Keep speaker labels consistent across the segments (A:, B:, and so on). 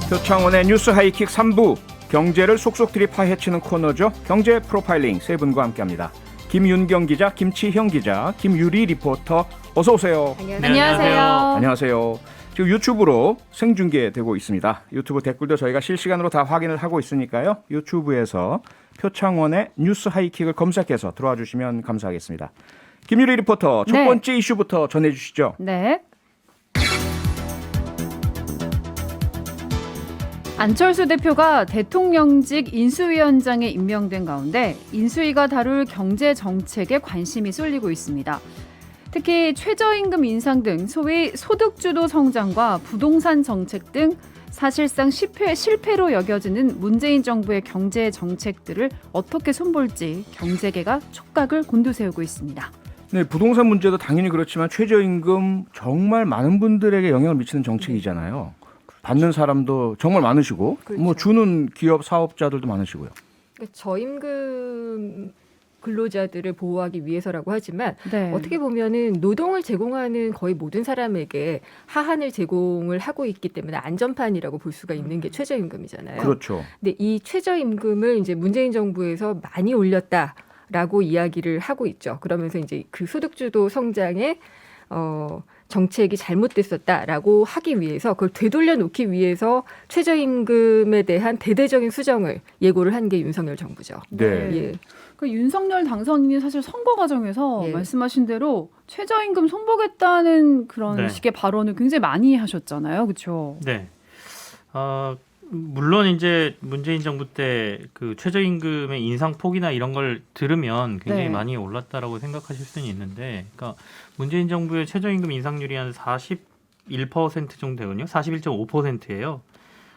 A: 표창원의 뉴스 하이킥 3부, 경제를 속속들이 파헤치는 코너죠. 경제 프로파일링 세 분과 함께합니다. 김윤경 기자, 김치형 기자, 김유리 리포터, 어서 오세요.
B: 안녕하세요.
A: 안녕하세요. 지금 유튜브로 생중계되고 있습니다. 유튜브 댓글도 저희가 실시간으로 다 확인을 하고 있으니까요. 유튜브에서 표창원의 뉴스 하이킥을 검색해서 들어와 주시면 감사하겠습니다. 김유리 리포터, 첫 번째 이슈부터 전해주시죠.
B: 네. 안철수 대표가 대통령직 인수위원장에 임명된 가운데 인수위가 다룰 경제 정책에 관심이 쏠리고 있습니다. 특히 최저임금 인상 등 소위 소득주도 성장과 부동산 정책 등 사실상 실패로 여겨지는 문재인 정부의 경제 정책들을 어떻게 손볼지 경제계가 촉각을 곤두세우고 있습니다.
A: 네, 부동산 문제도 당연히 그렇지만 최저임금 정말 많은 분들에게 영향을 미치는 정책이잖아요. 받는 사람도 정말 많으시고,
C: 그렇죠.
A: 뭐 주는 기업 사업자들도 많으시고요.
C: 저임금 근로자들을 보호하기 위해서라고 하지만
B: 네.
C: 어떻게 보면은 노동을 제공하는 거의 모든 사람에게 하한을 제공을 하고 있기 때문에 안전판이라고 볼 수가 있는 게 최저임금이잖아요.
A: 그렇죠.
C: 근데 이 최저임금을 이제 문재인 정부에서 많이 올렸다라고 이야기를 하고 있죠. 그러면서 이제 그 소득주도 성장에 정책이 잘못됐었다라고 하기 위해서 그걸 되돌려 놓기 위해서 최저임금에 대한 대대적인 수정을 예고를 한 게 윤석열 정부죠.
A: 네.
C: 예.
B: 그 윤석열 당선인이 사실 선거 과정에서
C: 예.
B: 말씀하신 대로 최저임금 손보겠다는 그런 식의 발언을 굉장히 많이 하셨잖아요. 그렇죠?
D: 네. 물론 이제 문재인 정부 때 그 최저임금의 인상폭이나 이런 걸 들으면 굉장히 많이 올랐다라고 생각하실 수는 있는데, 그러니까 문재인 정부의 최저임금 인상률이 한 41% 정도 되거든요. 41.5%예요.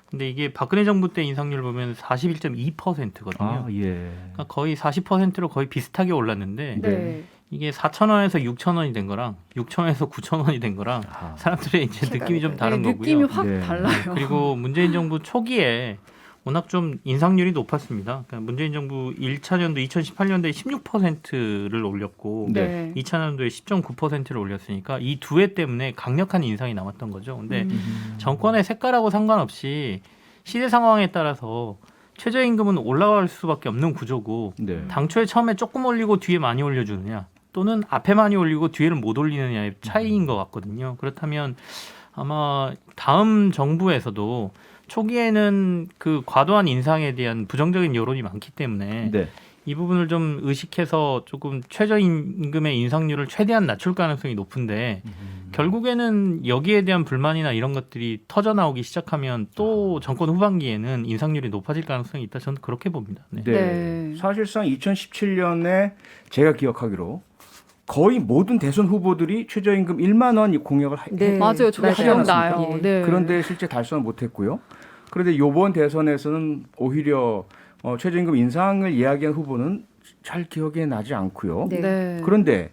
D: 근데 이게 박근혜 정부 때 인상률 보면 41.2%거든요.
A: 아, 예.
D: 그러니까 거의 40%로 거의 비슷하게 올랐는데
B: 네.
D: 이게 4,000원에서 6,000원이 된 거랑 6,000원에서 9,000원이 된 거랑 사람들의 이제 느낌이 좀 다른 거고요.
B: 느낌이 확
A: 네.
B: 달라요.
D: 그리고 문재인 정부 초기에 워낙 좀 인상률이 높았습니다. 그러니까 문재인 정부 1차 년도 2018년도에 16%를 올렸고
B: 네.
D: 2차 년도에 10.9%를 올렸으니까 이 두 해 때문에 강력한 인상이 나왔던 거죠. 근데 정권의 색깔하고 상관없이 시대 상황에 따라서 최저임금은 올라갈 수밖에 없는 구조고
A: 네.
D: 당초에 처음에 조금 올리고 뒤에 많이 올려주느냐 또는 앞에 많이 올리고 뒤에를 못 올리느냐의 차이인 것 같거든요. 그렇다면 아마 다음 정부에서도 초기에는 그 과도한 인상에 대한 부정적인 여론이 많기 때문에
A: 네.
D: 이 부분을 좀 의식해서 조금 최저임금의 인상률을 최대한 낮출 가능성이 높은데 결국에는 여기에 대한 불만이나 이런 것들이 터져 나오기 시작하면 또 정권 후반기에는 인상률이 높아질 가능성이 있다. 저는 그렇게 봅니다. 네.
B: 네.
A: 사실상 2017년에 제가 기억하기로 거의 모든 대선 후보들이 최저임금 1만 원 공약을
C: 네.
B: 맞아요. 저도
C: 맞아요.
B: 기억나요.
C: 예.
B: 네.
A: 그런데 실제 달성을 못했고요. 그런데 이번 대선에서는 오히려 최저임금 인상을 이야기한 후보는 잘 기억에 나지 않고요.
C: 네.
B: 네.
A: 그런데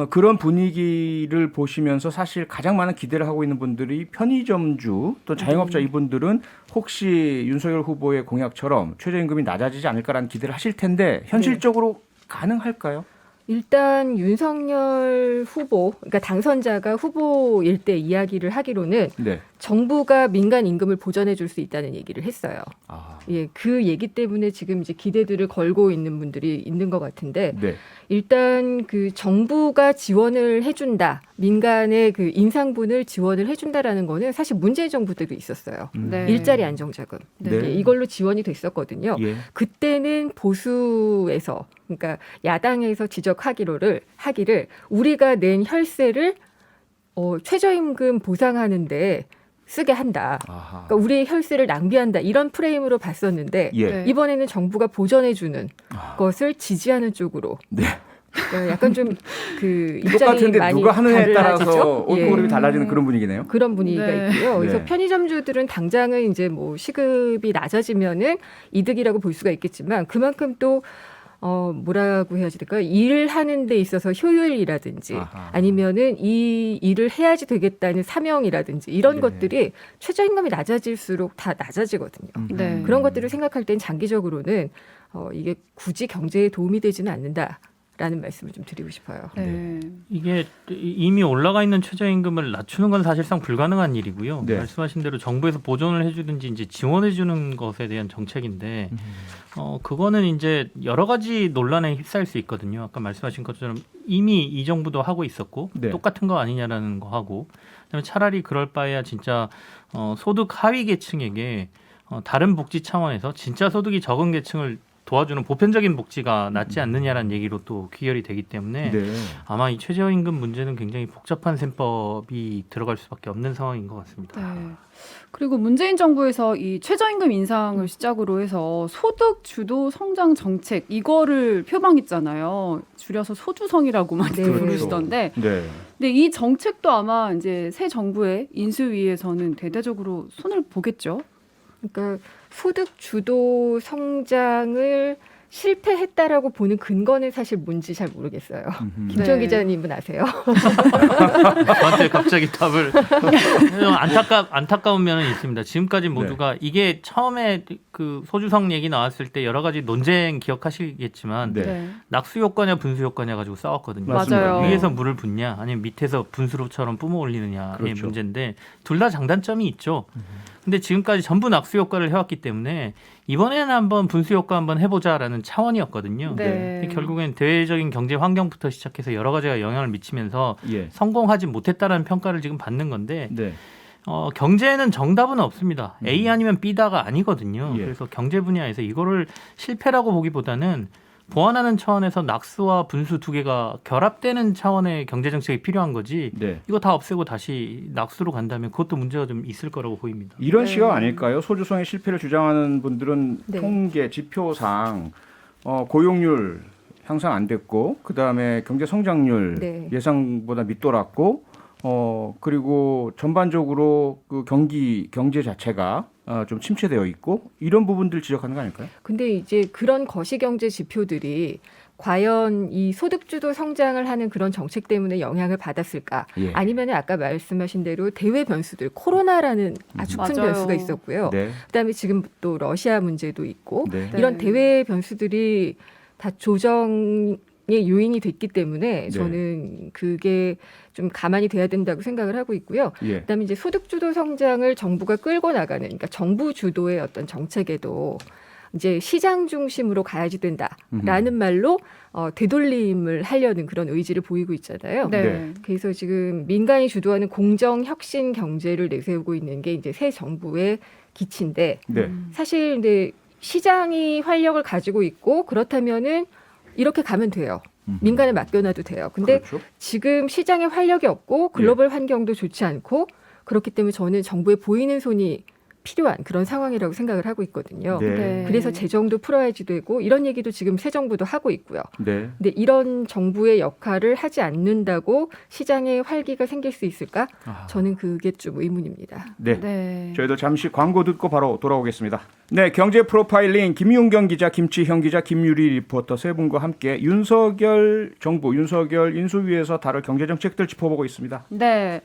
A: 그런 분위기를 보시면서 사실 가장 많은 기대를 하고 있는 분들이 편의점주 또 자영업자 이분들은 혹시 윤석열 후보의 공약처럼 최저임금이 낮아지지 않을까라는 기대를 하실 텐데 현실적으로 가능할까요?
C: 일단 윤석열 후보, 그러니까 당선자가 후보일 때 이야기를 하기로는
A: 네.
C: 정부가 민간 임금을 보전해 줄 수 있다는 얘기를 했어요.
A: 아,
C: 예, 그 얘기 때문에 지금 이제 기대들을 걸고 있는 분들이 있는 것 같은데
A: 네.
C: 일단 그 정부가 지원을 해준다, 민간의 그 인상분을 지원을 해준다라는 거는 사실 문재인 정부 때도 있었어요.
B: 네.
C: 일자리 안정자금
A: 네.
C: 예, 이걸로 지원이 됐었거든요.
A: 예.
C: 그때는 보수에서 그러니까 야당에서 지적하기를 우리가 낸 혈세를 최저임금 보상하는데 쓰게 한다.
A: 아하.
C: 그러니까 우리의 혈세를 낭비한다. 이런 프레임으로 봤었는데
A: 예.
B: 네.
C: 이번에는 정부가 보전해주는 것을 지지하는 쪽으로.
A: 네.
C: 그러니까 약간 좀 그 입장이
A: 똑같은데
C: 많이
A: 누가 하느냐에 따라서
C: 달라지죠? 예.
A: 얼굴이 달라지는 그런 분위기네요.
C: 그런 분위기가
B: 네.
C: 있고요. 그래서
A: 네.
C: 편의점주들은 당장은 이제 뭐 시급이 낮아지면은 이득이라고 볼 수가 있겠지만 그만큼 또 뭐라고 해야지 될까요? 일을 하는 데 있어서 효율이라든지
A: 아하.
C: 아니면은 이 일을 해야지 되겠다는 사명이라든지 이런
A: 네.
C: 것들이 최저임금이 낮아질수록 다 낮아지거든요.
B: 네.
C: 그런 것들을 생각할 땐 장기적으로는 이게 굳이 경제에 도움이 되지는 않는다. 라는 말씀을 좀 드리고 싶어요.
B: 네.
D: 이게 이미 올라가 있는 최저임금을 낮추는 건 사실상 불가능한 일이고요.
A: 네.
D: 말씀하신 대로 정부에서 보존을 해주든지 이제 지원해주는 것에 대한 정책인데, 그거는 이제 여러 가지 논란에 휩싸일 수 있거든요. 아까 말씀하신 것처럼 이미 이 정부도 하고 있었고
A: 네.
D: 똑같은 거 아니냐라는 거 하고, 그다음에 차라리 그럴 바에야 진짜 소득 하위 계층에게 다른 복지 차원에서 진짜 소득이 적은 계층을 도와주는 보편적인 복지가 낫지 않느냐라는 얘기로 또 귀결이 되기 때문에
A: 네.
D: 아마 이 최저임금 문제는 굉장히 복잡한 셈법이 들어갈 수밖에 없는 상황인 것 같습니다.
B: 네. 그리고 문재인 정부에서 이 최저임금 인상을 시작으로 해서 소득 주도 성장 정책 이거를 표방했잖아요. 줄여서 소주성이라고 많이
C: 네.
B: 부르시던데.
A: 네.
B: 근데 이 정책도 아마 이제 새 정부의 인수위에서는 대대적으로 손을 보겠죠.
C: 그러니까 소득 주도 성장을 실패했다라고 보는 근거는 사실 뭔지 잘 모르겠어요. 김정
B: 네.
C: 기자님은 아세요?
D: 저한테 갑자기 답을 안타까운 면은 있습니다. 지금까지 모두가 이게 처음에 그 소주성 얘기 나왔을 때 여러 가지 논쟁 기억하시겠지만
A: 네.
D: 낙수 효과냐 분수 효과냐 가지고 싸웠거든요.
B: 맞아요.
D: 위에서 물을 붓냐 아니면 밑에서 분수로처럼 뿜어 올리느냐의
A: 그렇죠.
D: 문제인데 둘 다 장단점이 있죠. 근데 지금까지 전부 낙수 효과를 해왔기 때문에 이번에는 한번 분수 효과 한번 해보자라는 차원이었거든요.
B: 네.
D: 근데 결국엔 대외적인 경제 환경부터 시작해서 여러 가지가 영향을 미치면서
A: 예.
D: 성공하지 못했다라는 평가를 지금 받는 건데
A: 네.
D: 경제에는 정답은 없습니다. A 아니면 B다가 아니거든요.
A: 예.
D: 그래서 경제 분야에서 이거를 실패라고 보기보다는 보완하는 차원에서 낙수와 분수 두 개가 결합되는 차원의 경제 정책이 필요한 거지.
A: 네.
D: 이거 다 없애고 다시 낙수로 간다면 그것도 문제가 좀 있을 거라고 보입니다.
A: 이런
B: 네.
A: 시각 아닐까요? 소주성의 실패를 주장하는 분들은
C: 네.
A: 통계 지표상 고용률 향상 안 됐고, 그 다음에 경제 성장률
C: 네.
A: 예상보다 밑돌았고, 그리고 전반적으로 그 경제 자체가 좀 침체되어 있고 이런 부분들 지적하는 거 아닐까요?
C: 근데 이제 그런 거시경제 지표들이 과연 이 소득주도 성장을 하는 그런 정책 때문에 영향을 받았을까?
A: 예.
C: 아니면 아까 말씀하신 대로 대외 변수들, 코로나라는 아주 큰
B: 맞아요.
C: 변수가 있었고요.
A: 네.
C: 그다음에 지금 또 러시아 문제도 있고
A: 네.
B: 네.
C: 이런 대외 변수들이 다 조정의 요인이 됐기 때문에 저는 그게 좀 가만히 돼야 된다고 생각을 하고 있고요.
A: 예.
C: 그다음에 이제 소득주도 성장을 정부가 끌고 나가는, 그러니까 정부 주도의 어떤 정책에도 이제 시장 중심으로 가야지 된다라는 말로 되돌림을 하려는 그런 의지를 보이고 있잖아요.
B: 네.
A: 네.
C: 그래서 지금 민간이 주도하는 공정 혁신 경제를 내세우고 있는 게 이제 새 정부의 기치인데
A: 네.
C: 사실 근데 시장이 활력을 가지고 있고 그렇다면은 이렇게 가면 돼요. 민간에 맡겨놔도 돼요. 근데
A: 그렇죠.
C: 지금 시장에 활력이 없고 글로벌 환경도 좋지 않고 그렇기 때문에 저는 정부에 보이는 손이 필요한 그런 상황이라고 생각을 하고 있거든요.
A: 네.
B: 네.
C: 그래서 재정도 풀어야지 되고 이런 얘기도 지금 새 정부도 하고 있고요.
A: 네.
C: 근데 이런 정부의 역할을 하지 않는다고 시장에 활기가 생길 수 있을까? 저는 그게 좀 의문입니다.
A: 네.
B: 네.
A: 저희도 잠시 광고 듣고 바로 돌아오겠습니다. 네, 경제 프로파일링 김윤경 기자, 김치형 기자, 김유리 리포터 세 분과 함께 윤석열 정부, 윤석열 인수위에서 다룰 경제 정책들 짚어보고 있습니다.
B: 네.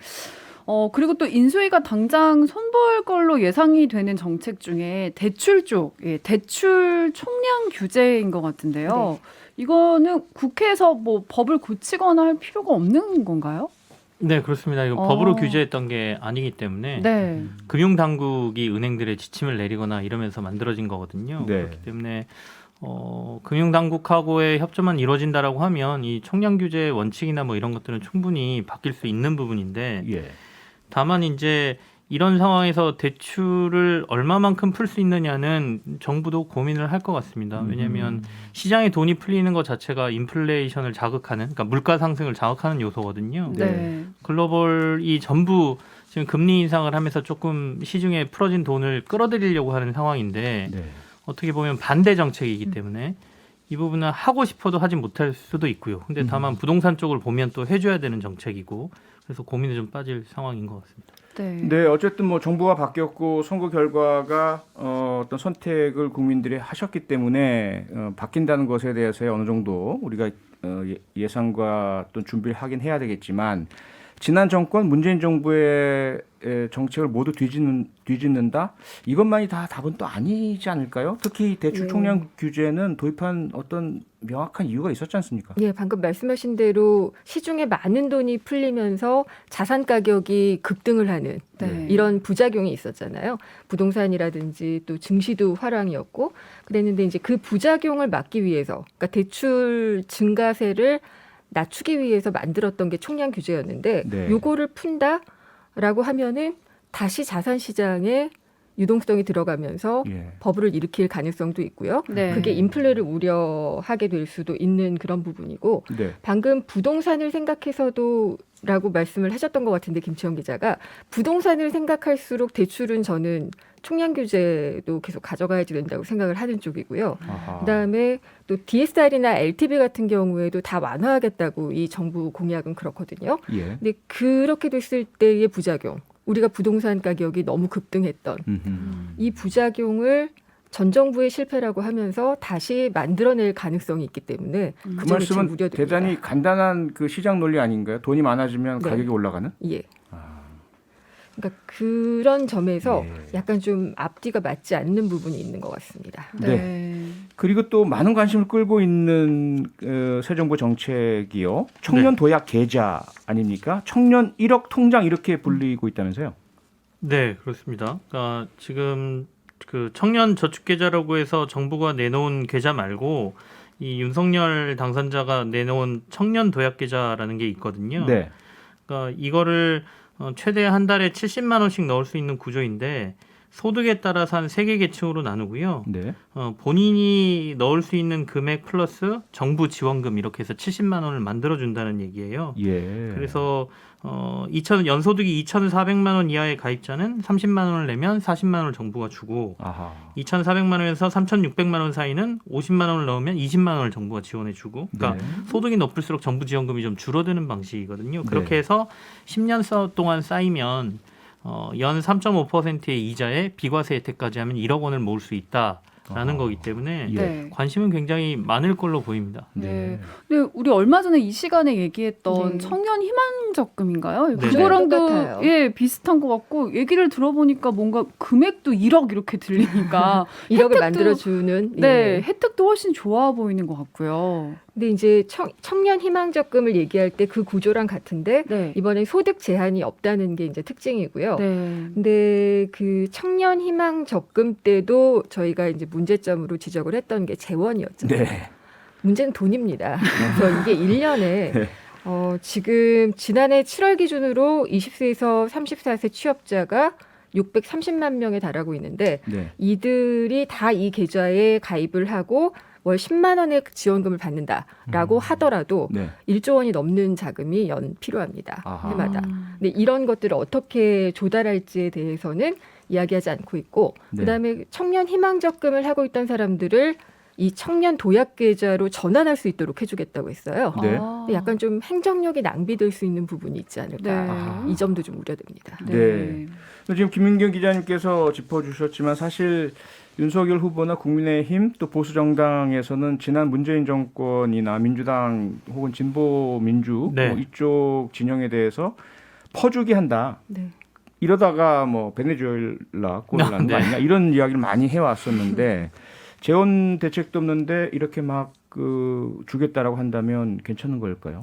B: 그리고 또 인수위가 당장 손볼 걸로 예상이 되는 정책 중에 대출 쪽, 대출 총량 규제인 것 같은데요. 이거는 국회에서 뭐 법을 고치거나 할 필요가 없는 건가요?
D: 네, 그렇습니다. 이거 법으로 규제했던 게 아니기 때문에
B: 네.
D: 금융당국이 은행들의 지침을 내리거나 이러면서 만들어진 거거든요.
A: 네.
D: 그렇기 때문에 금융당국하고의 협조만 이루어진다라고 하면 이 총량 규제 원칙이나 뭐 이런 것들은 충분히 바뀔 수 있는 부분인데
A: 예.
D: 다만 이제 이런 상황에서 대출을 얼마만큼 풀 수 있느냐는 정부도 고민을 할 것 같습니다. 왜냐하면 시장에 돈이 풀리는 것 자체가 인플레이션을 자극하는, 그러니까 물가 상승을 자극하는 요소거든요.
B: 네.
D: 글로벌이 전부 지금 금리 인상을 하면서 조금 시중에 풀어진 돈을 끌어들이려고 하는 상황인데
A: 네.
D: 어떻게 보면 반대 정책이기 때문에 이 부분은 하고 싶어도 하지 못할 수도 있고요. 근데 다만 부동산 쪽을 보면 또 해줘야 되는 정책이고 그래서 고민에 좀 빠질 상황인 것 같습니다.
B: 네.
A: 네, 어쨌든 뭐 정부가 바뀌었고 선거 결과가 어떤 선택을 국민들이 하셨기 때문에 바뀐다는 것에 대해서 어느 정도 우리가 예상과 또 준비를 하긴 해야 되겠지만 지난 정권 문재인 정부의 정책을 모두 뒤집는다? 이것만이 다 답은 또 아니지 않을까요? 특히 대출 총량 규제는 도입한 어떤 명확한 이유가 있었지 않습니까?
C: 예, 방금 말씀하신 대로 시중에 많은 돈이 풀리면서 자산 가격이 급등을 하는
B: 네.
C: 이런 부작용이 있었잖아요. 부동산이라든지 또 증시도 화랑이었고 그랬는데 이제 그 부작용을 막기 위해서 그러니까 대출 증가세를 낮추기 위해서 만들었던 게 총량 규제였는데
A: 네.
C: 요거를 푼다라고 하면은 다시 자산 시장에 유동성이 들어가면서
A: 예.
C: 버블을 일으킬 가능성도 있고요.
B: 네.
C: 그게 인플레를 우려하게 될 수도 있는 그런 부분이고
A: 네.
C: 방금 부동산을 생각해서도 라고 말씀을 하셨던 것 같은데 김치영 기자가 부동산을 생각할수록 대출은 저는 총량 규제도 계속 가져가야지 된다고 생각을 하는 쪽이고요.
A: 아하.
C: 그다음에 또 DSR이나 LTV 같은 경우에도 다 완화하겠다고 이 정부 공약은 그렇거든요.
A: 예.
C: 근데 그렇게 됐을 때의 부작용, 우리가 부동산 가격이 너무 급등했던
A: 음흠.
C: 이 부작용을 전 정부의 실패라고 하면서 다시 만들어낼 가능성이 있기 때문에
A: 그
C: 점이 지금
A: 말씀은
C: 우려됩니다.
A: 대단히 간단한 그 시장 논리 아닌가요? 돈이 많아지면
C: 네.
A: 가격이 올라가는?
C: 예. 그러니까 그런 점에서
A: 네.
C: 약간 좀 앞뒤가 맞지 않는 부분이 있는 것 같습니다.
B: 네.
A: 그리고 또 많은 관심을 끌고 있는 새 정부 정책이요. 청년 도약 계좌 아닙니까? 청년 1억 통장 이렇게 불리고 있다면서요?
D: 네, 그렇습니다. 그러니까 지금 그 청년 저축 계좌라고 해서 정부가 내놓은 계좌 말고 이 윤석열 당선자가 내놓은 청년 도약 계좌라는 게 있거든요.
A: 네.
D: 그러니까 이거를 최대 한 달에 70만 원씩 넣을 수 있는 구조인데 소득에 따라서 한 3개 계층으로 나누고요.
A: 네.
D: 본인이 넣을 수 있는 금액 플러스 정부 지원금 이렇게 해서 70만 원을 만들어준다는 얘기예요.
A: 예.
D: 그래서 연소득이 2,400만 원 이하의 가입자는 30만 원을 내면 40만 원을 정부가 주고
A: 아하.
D: 2,400만 원에서 3,600만 원 사이는 50만 원을 넣으면 20만 원을 정부가 지원해 주고 그러니까
A: 네.
D: 소득이 높을수록 정부 지원금이 좀 줄어드는 방식이거든요. 그렇게
A: 네.
D: 해서 10년 동안 쌓이면 연 3.5%의 이자에 비과세 혜택까지 하면 1억 원을 모을 수 있다라는 거기 때문에
A: 예.
B: 네.
D: 관심은 굉장히 많을 걸로 보입니다.
B: 네. 근데 우리 얼마 전에 이 시간에 얘기했던
C: 네.
B: 청년 희망 적금인가요?
D: 네.
B: 그거랑도
C: 똑같아요.
B: 예 비슷한 것 같고 얘기를 들어보니까 뭔가 금액도 1억 이렇게 들리니까
C: 1억을
B: 혜택도-
C: 만들어주는
B: 네
C: 예.
B: 혜택도 훨씬 좋아 보이는 것 같고요.
C: 근데 이제 청년 희망 적금을 얘기할 때 그 구조랑 같은데
B: 네.
C: 이번에 소득 제한이 없다는 게 이제 특징이고요.
B: 네.
C: 근데 그 청년 희망 적금 때도 저희가 이제 문제점으로 지적을 했던 게 재원이었잖아요.
A: 네.
C: 문제는 돈입니다. 그래서 이게 1년에 지금 지난해 7월 기준으로 20세에서 34세 취업자가 630만 명에 달하고 있는데
A: 네.
C: 이들이 다 이 계좌에 가입을 하고 월 10만 원의 지원금을 받는다라고 하더라도
A: 네.
C: 1조 원이 넘는 자금이 연 필요합니다.
A: 아하.
C: 해마다. 근데 이런 것들을 어떻게 조달할지에 대해서는 이야기하지 않고 있고
A: 네.
C: 그다음에 청년 희망 적금을 하고 있던 사람들을 이 청년 도약 계좌로 전환할 수 있도록 해주겠다고 했어요.
A: 네.
B: 아.
C: 근데 약간 좀 행정력이 낭비될 수 있는 부분이 있지 않을까.
B: 네.
C: 이 점도 좀 우려됩니다.
A: 네. 지금 김민경 기자님께서 짚어주셨지만 사실 윤석열 후보나 국민의힘 또 보수 정당에서는 지난 문재인 정권이나 민주당 혹은 진보 민주
D: 네.
A: 이쪽 진영에 대해서 퍼주기 한다.
C: 네.
A: 이러다가 뭐 베네수엘라 꼴을 나는 거
D: 네.
A: 아니냐 이런 이야기를 많이 해왔었는데 재원 대책도 없는데 이렇게 막 주겠다라고 한다면 괜찮은 걸까요?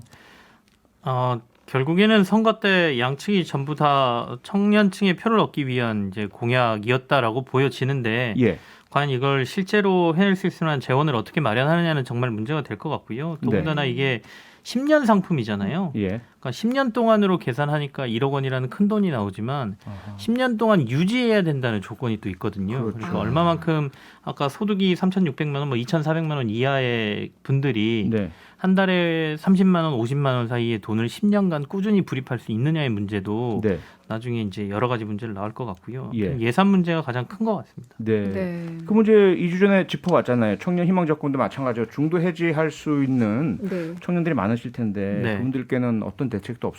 D: 결국에는 선거 때 양측이 전부 다 청년층의 표를 얻기 위한 이제 공약이었다라고 보여지는데
A: 예.
D: 과연 이걸 실제로 해낼 수 있을 만한 재원을 어떻게 마련하느냐는 정말 문제가 될 것 같고요. 더군다나 이게 10년 상품이잖아요.
A: 예.
D: 그러니까 10년 동안으로 계산하니까 1억 원이라는 큰 돈이 나오지만
A: 아하.
D: 10년 동안 유지해야 된다는 조건이 또 있거든요.
A: 그렇죠.
D: 그러니까 얼마만큼 아까 소득이 3,600만 원, 뭐 2,400만 원 이하의 분들이
A: 네.
D: 한 달에 30만 원, 50만 원 사이의 돈을 10년간 꾸준히 불입할 수 있느냐의 문제도
A: 네.
D: 나중에 이제 여러 가지 문제를 나올 것 같고요.
A: 예.
D: 예산 문제가 가장 큰 것 같습니다.
A: 네.
B: 네.
A: 그 문제 2주 전에 짚어봤잖아요. 청년 희망 적금도 마찬가지로 중도 해지할 수 있는
C: 네.
A: 청년들이 많으실 텐데
D: 네.
A: 그분들께는 어떤 대책도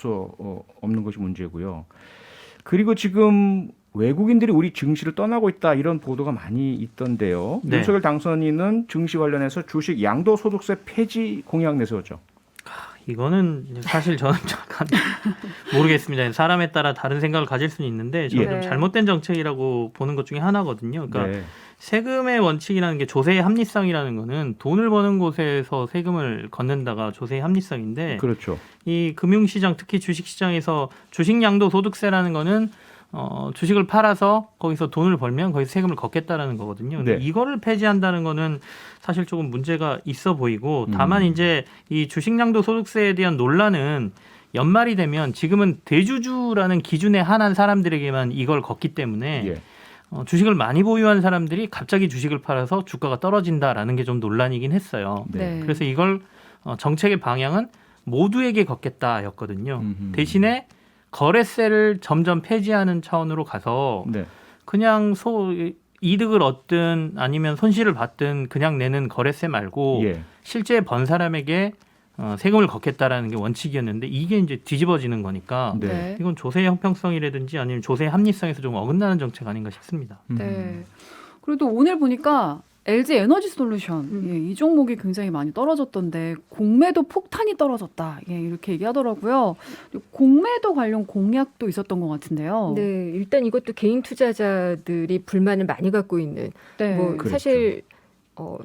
A: 없는 것이 문제고요. 그리고 지금 외국인들이 우리 증시를 떠나고 있다 이런 보도가 많이 있던데요.
D: 네.
A: 윤석열 당선인은 증시 관련해서 주식 양도소득세 폐지 공약 내세웠죠.
D: 이거는 사실 저는 약간 모르겠습니다. 사람에 따라 다른 생각을 가질 수는 있는데 저는
B: 예.
D: 좀 잘못된 정책이라고 보는 것 중에 하나거든요. 그러니까
A: 네.
D: 세금의 원칙이라는 게 조세의 합리성이라는 거는 돈을 버는 곳에서 세금을 걷는다가 조세의 합리성인데
A: 그렇죠.
D: 이 금융시장 특히 주식시장에서 주식양도소득세라는 거는 주식을 팔아서 거기서 돈을 벌면 거기서 세금을 걷겠다라는 거거든요. 근데
A: 네.
D: 이거를 폐지한다는 거는 사실 조금 문제가 있어 보이고 다만 이제 이 주식양도소득세에 대한 논란은 연말이 되면 지금은 대주주라는 기준에 한한 사람들에게만 이걸 걷기 때문에
A: 예.
D: 주식을 많이 보유한 사람들이 갑자기 주식을 팔아서 주가가 떨어진다라는 게 좀 논란이긴 했어요.
B: 네.
D: 그래서 이걸 정책의 방향은 모두에게 걷겠다였거든요. 대신에 거래세를 점점 폐지하는 차원으로 가서
A: 네.
D: 그냥 이득을 얻든 아니면 손실을 받든 그냥 내는 거래세 말고
A: 예.
D: 실제 번 사람에게 세금을 걷겠다라는 게 원칙이었는데 이게 이제 뒤집어지는 거니까
A: 네.
B: 네.
D: 이건 조세의 형평성이라든지 아니면 조세의 합리성에서 좀 어긋나는 정책 아닌가 싶습니다.
B: 네. 그래도 오늘 보니까 LG 에너지 솔루션 예, 이 종목이 굉장히 많이 떨어졌던데 공매도 폭탄이 떨어졌다. 예, 이렇게 얘기하더라고요. 공매도 관련 공약도 있었던 것 같은데요.
C: 네, 일단 이것도 개인 투자자들이 불만을 많이 갖고 있는
B: 네.
C: 뭐
A: 그렇죠.
C: 사실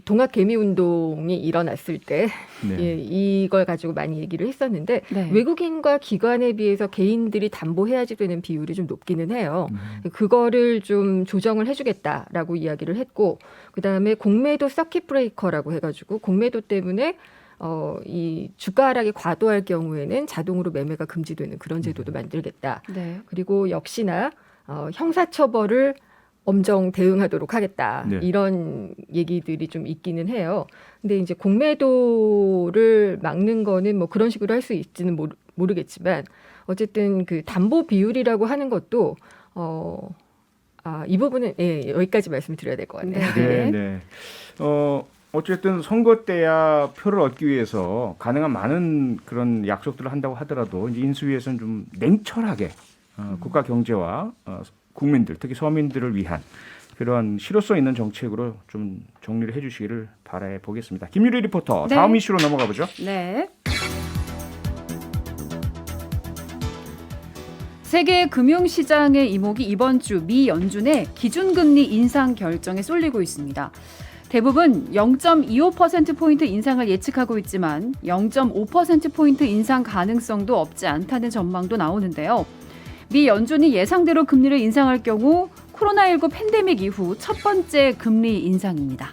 C: 동학 개미 운동이 일어났을 때
A: 네.
C: 예, 이걸 가지고 많이 얘기를 했었는데
B: 네.
C: 외국인과 기관에 비해서 개인들이 담보해야지 되는 비율이 좀 높기는 해요.
A: 음.
C: 그거를 좀 조정을 해주겠다라고 이야기를 했고 그다음에 공매도 서킷 브레이커라고 해가지고 공매도 때문에 이 주가 하락이 과도할 경우에는 자동으로 매매가 금지되는 그런 제도도 만들겠다.
B: 네.
C: 그리고 역시나 형사처벌을 엄정 대응하도록 하겠다.
A: 네.
C: 이런 얘기들이 좀 있기는 해요. 근데 이제 공매도를 막는 거는 뭐 그런 식으로 할 수 있지는 모르겠지만 어쨌든 그 담보 비율이라고 하는 것도 이 부분은 여기까지 말씀드려야 될 것 같네요.
A: 네, 네. 어쨌든 선거 때야 표를 얻기 위해서 가능한 많은 그런 약속들을 한다고 하더라도 이제 인수위에서는 좀 냉철하게 국가 경제와 국민들, 특히 서민들을 위한 그런 실효성 있는 정책으로 좀 정리를 해주시기를 바라보겠습니다. 김유리 리포터,
B: 네.
A: 다음 이슈로 넘어가 보죠.
B: 네. 세계 금융시장의 이목이 이번 주 미 연준의 기준금리 인상 결정에 쏠리고 있습니다. 대부분 0.25%포인트 인상을 예측하고 있지만 0.5%포인트 인상 가능성도 없지 않다는 전망도 나오는데요. 미 연준이 예상대로 금리를 인상할 경우 코로나19 팬데믹 이후 첫 번째 금리 인상입니다.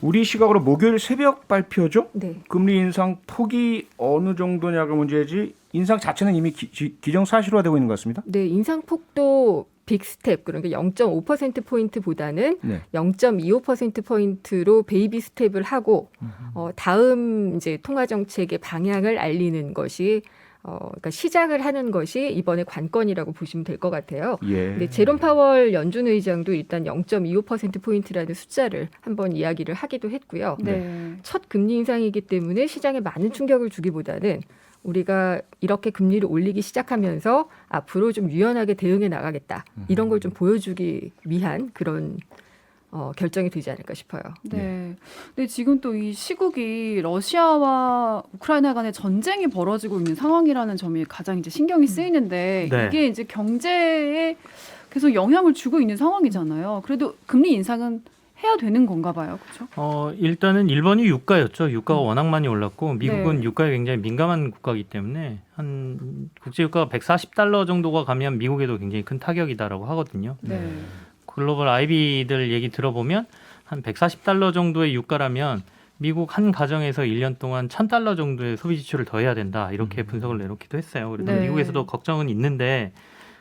A: 우리 시각으로 목요일 새벽 발표죠.
C: 네.
A: 금리 인상 폭이 어느 정도냐가 문제지 인상 자체는 이미 기정사실화되고 있는 것 같습니다.
C: 네, 인상폭도 빅스텝 그러니까 0.5%포인트보다는
A: 네.
C: 0.25%포인트로 베이비 스텝을 하고 다음 이제 통화 정책의 방향을 알리는 것이 그러니까 시작을 하는 것이 이번에 관건이라고 보시면 될 것 같아요.
A: 예.
C: 근데 제롬 파월 연준 의장도 일단 0.25%포인트라는 숫자를 한번 이야기를 하기도 했고요.
B: 네.
C: 첫 금리 인상이기 때문에 시장에 많은 충격을 주기보다는 우리가 이렇게 금리를 올리기 시작하면서 앞으로 좀 유연하게 대응해 나가겠다. 이런 걸 좀 보여주기 위한 그런 결정이 되지 않을까 싶어요.
B: 네. 근데 지금 또 이 시국이 러시아와 우크라이나 간의 전쟁이 벌어지고 있는 상황이라는 점이 가장 이제 신경이 쓰이는데
D: 네.
B: 이게 이제 경제에 계속 영향을 주고 있는 상황이잖아요. 그래도 금리 인상은 해야 되는 건가 봐요. 그렇죠?
D: 일단은 1번이 유가였죠. 유가가 워낙 많이 올랐고 미국은
B: 네.
D: 유가에 굉장히 민감한 국가이기 때문에 한 국제 유가가 $140 정도가 가면 미국에도 굉장히 큰 타격이다라고 하거든요.
B: 네.
D: 글로벌 IB들 얘기 들어보면 한 $140 정도의 유가라면 미국 한 가정에서 1년 동안 $1,000 정도의 소비 지출을 더 해야 된다. 이렇게 분석을 내놓기도 했어요. 그래서
B: 네.
D: 미국에서도 걱정은 있는데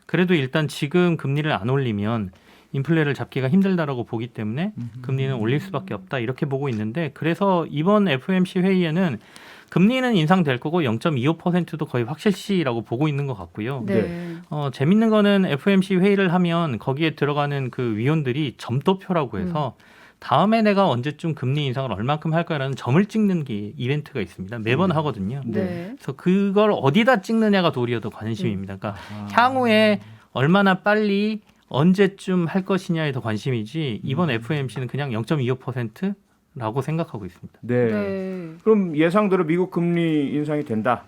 D: 그래도 일단 지금 금리를 안 올리면 인플레를 잡기가 힘들다라고 보기 때문에 금리는 올릴 수밖에 없다. 이렇게 보고 있는데 그래서 이번 FOMC 회의에는 금리는 인상될 거고 0.25%도 거의 확실시라고 보고 있는 것 같고요.
B: 네.
D: 재밌는 거는 FOMC 회의를 하면 거기에 들어가는 그 위원들이 점도표라고 해서 다음에 내가 언제쯤 금리 인상을 얼만큼 할까라는 점을 찍는 게 이벤트가 있습니다. 매번 하거든요.
B: 네.
D: 그래서 그걸 어디다 찍느냐가 도리어 더 관심입니다. 그러니까 향후에 얼마나 빨리 언제쯤 할 것이냐에 더 관심이지 이번 FOMC는 그냥 0.25% 라고 생각하고 있습니다.
A: 네.
B: 네.
A: 그럼 예상대로 미국 금리 인상이 된다.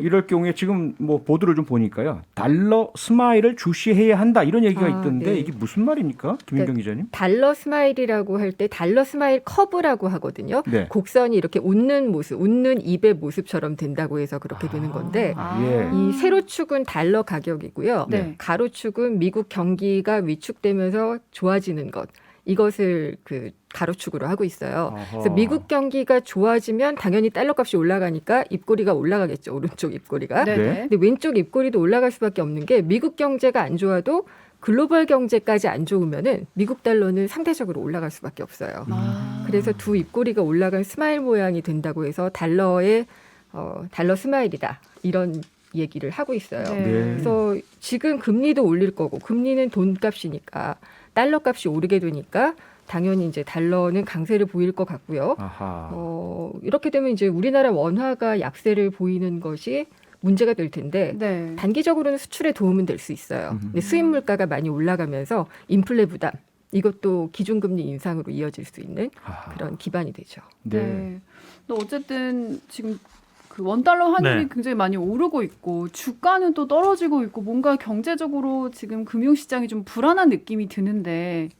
A: 이럴 경우에 지금 뭐 보도를 좀 보니까요. 달러 스마일을 주시해야 한다 이런 얘기가 있던데
C: 네.
A: 이게 무슨 말입니까? 김윤경 기자님?
C: 달러 스마일이라고 할 때 달러 스마일 커브라고 하거든요.
A: 네.
C: 곡선이 이렇게 웃는 모습, 웃는 입의 모습처럼 된다고 해서 그렇게 되는 건데
A: 예.
C: 이 세로축은 달러 가격이고요.
B: 네.
C: 가로축은 미국 경기가 위축되면서 좋아지는 것. 이것을 그 가로축으로 하고 있어요. 그래서 미국 경기가 좋아지면 당연히 달러 값이 올라가니까 입꼬리가 올라가겠죠. 오른쪽 입꼬리가.
B: 네.
A: 네.
C: 근데 왼쪽 입꼬리도 올라갈 수밖에 없는 게 미국 경제가 안 좋아도 글로벌 경제까지 안 좋으면은 미국 달러는 상대적으로 올라갈 수밖에 없어요. 그래서 두 입꼬리가 올라간 스마일 모양이 된다고 해서 달러의 달러 스마일이다. 이런 얘기를 하고 있어요.
B: 네.
C: 그래서 지금 금리도 올릴 거고 금리는 돈값이니까 달러 값이 오르게 되니까 당연히 이제 달러는 강세를 보일 것 같고요.
A: 아하.
C: 이렇게 되면 이제 우리나라 원화가 약세를 보이는 것이 문제가 될 텐데
B: 네.
C: 단기적으로는 수출에 도움은 될 수 있어요. 근데 수입 물가가 많이 올라가면서 인플레 부담 이것도 기준금리 인상으로 이어질 수 있는
A: 아하.
C: 그런 기반이 되죠.
A: 네.
B: 네. 근데 어쨌든 지금 그 원달러 환율이
D: 네.
B: 굉장히 많이 오르고 있고 주가는 또 떨어지고 있고 뭔가 경제적으로 지금 금융시장이 좀 불안한 느낌이 드는데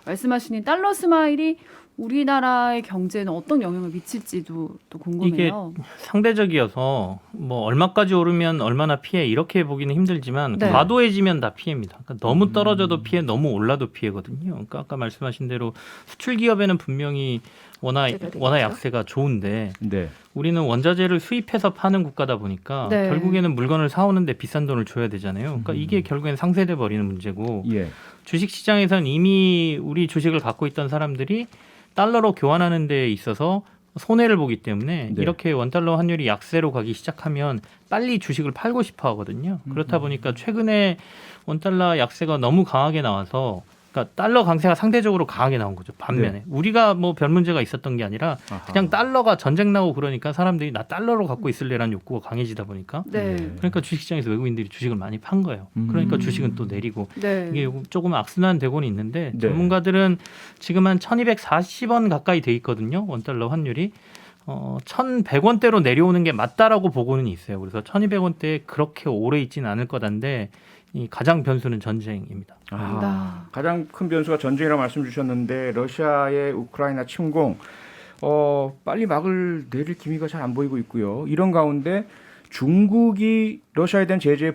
B: 말씀하신 달러 스마일이 우리나라의 경제에는 어떤 영향을 미칠지도 또 궁금해요.
D: 상대적이어서 뭐 얼마까지 오르면 얼마나 피해 이렇게 보기는 힘들지만
B: 네.
D: 과도해지면 다 피해입니다. 그러니까 너무 떨어져도 피해, 너무 올라도 피해거든요. 그러니까 아까 말씀하신 대로 수출 기업에는 분명히 원화
C: 되겠죠.
D: 약세가 좋은데
A: 네.
D: 우리는 원자재를 수입해서 파는 국가다 보니까
B: 네.
D: 결국에는 물건을 사오는데 비싼 돈을 줘야 되잖아요. 그러니까 이게 결국엔 상쇄돼 버리는 문제고
A: 예.
D: 주식 시장에선 이미 우리 주식을 갖고 있던 사람들이 달러로 교환하는 데 있어서 손해를 보기 때문에
A: 네.
D: 이렇게 원달러 환율이 약세로 가기 시작하면 빨리 주식을 팔고 싶어 하거든요. 그렇다 보니까 최근에 원달러 약세가 너무 강하게 나와서 그러니까 달러 강세가 상대적으로 강하게 나온 거죠. 반면에 우리가 뭐 별 문제가 있었던 게 아니라
A: 아하.
D: 그냥 달러가 전쟁 나고 그러니까 사람들이 나 달러로 갖고 있을래라는 욕구가 강해지다 보니까
B: 네.
D: 그러니까 주식시장에서 외국인들이 주식을 많이 판 거예요. 그러니까 주식은 또 내리고
B: 네.
D: 이게 조금 악순환되고는 있는데
A: 네.
D: 전문가들은 지금 한 1240원 가까이 돼 있거든요. 원달러 환율이. 1100원대로 내려오는 게 맞다라고 보고는 있어요. 그래서 1200원대에 그렇게 오래 있지는 않을 거다인데 이 가장 변수는 전쟁입니다.
A: 아하. 가장 큰 변수가 전쟁이라고 말씀 주셨는데 러시아의 우크라이나 침공 빨리 막을 내릴 기미가 잘 안 보이고 있고요. 이런 가운데 중국이 러시아에 대한 제재에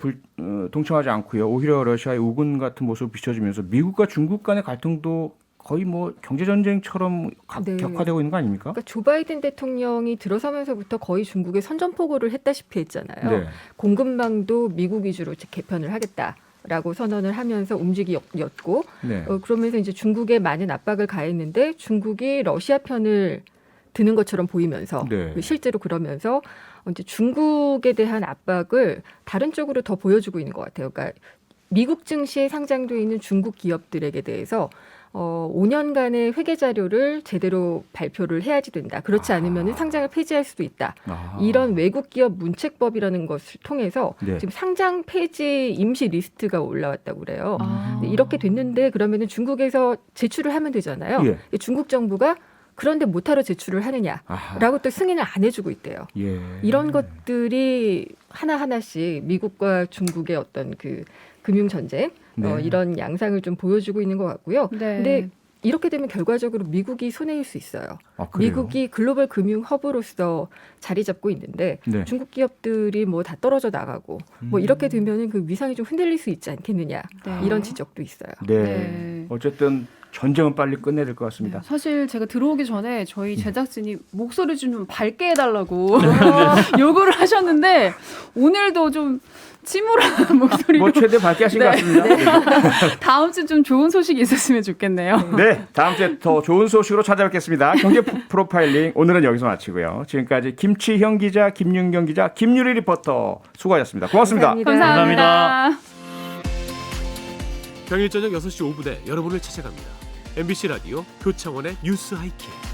A: 동참하지 않고요. 오히려 러시아의 우군 같은 모습을 비춰주면서 미국과 중국 간의 갈등도 거의 뭐 경제 전쟁처럼
C: 네.
A: 격화되고 있는 거 아닙니까?
C: 그러니까 조 바이든 대통령이 들어서면서부터 거의 중국에 선전포고를 했다시피 했잖아요.
A: 네.
C: 공급망도 미국 위주로 개편을 하겠다라고 선언을 하면서 움직였고
A: 네.
C: 그러면서 이제 중국에 많은 압박을 가했는데 중국이 러시아 편을 드는 것처럼 보이면서
A: 네.
C: 실제로 그러면서 이제 중국에 대한 압박을 다른 쪽으로 더 보여주고 있는 것 같아요. 그러니까 미국 증시에 상장돼 있는 중국 기업들에게 대해서 5년간의 회계 자료를 제대로 발표를 해야지 된다. 그렇지 않으면 상장을 폐지할 수도 있다. 이런 외국 기업 문책법이라는 것을 통해서
A: 네.
C: 지금 상장 폐지 임시 리스트가 올라왔다고 그래요.
B: 아.
C: 이렇게 됐는데 그러면은 중국에서 제출을 하면 되잖아요.
A: 예.
C: 중국 정부가 그런데 못하러 제출을 하느냐라고
A: 아하.
C: 또 승인을 안 해주고 있대요.
A: 예.
C: 이런 것들이 하나하나씩 미국과 중국의 어떤 그 금융 전쟁
A: 네.
C: 이런 양상을 좀 보여주고 있는 것 같고요.
B: 네.
C: 근데 이렇게 되면 결과적으로 미국이 손해일 수 있어요.
A: 아, 그래요?
C: 미국이 글로벌 금융 허브로서 자리 잡고 있는데
A: 네.
C: 중국 기업들이 뭐 다 떨어져 나가고 뭐 이렇게 되면은 그 위상이 좀 흔들릴 수 있지 않겠느냐
B: 네.
C: 이런 지적도 있어요.
A: 네.
B: 네.
A: 어쨌든 전쟁은 빨리 끝내야 될 것 같습니다.
B: 네, 사실 제가 들어오기 전에 저희 제작진이 목소리 좀 밝게 해달라고 요구를 하셨는데 오늘도 좀 침울한 목소리로
A: 뭐 최대 밝게 하신
B: 네.
A: 것 같습니다. 네.
B: 다음 주 좀 좋은 소식이 있었으면 좋겠네요.
A: 네, 다음 주에 더 좋은 소식으로 찾아뵙겠습니다. 경제 프로파일링 오늘은 여기서 마치고요. 지금까지 김치형 기자, 김윤경 기자, 김유리 리포터 수고하셨습니다. 고맙습니다.
B: 감사합니다.
E: 평일 저녁 6시 5분에 여러분을 찾아갑니다. MBC 라디오 표창원의 뉴스 하이킥.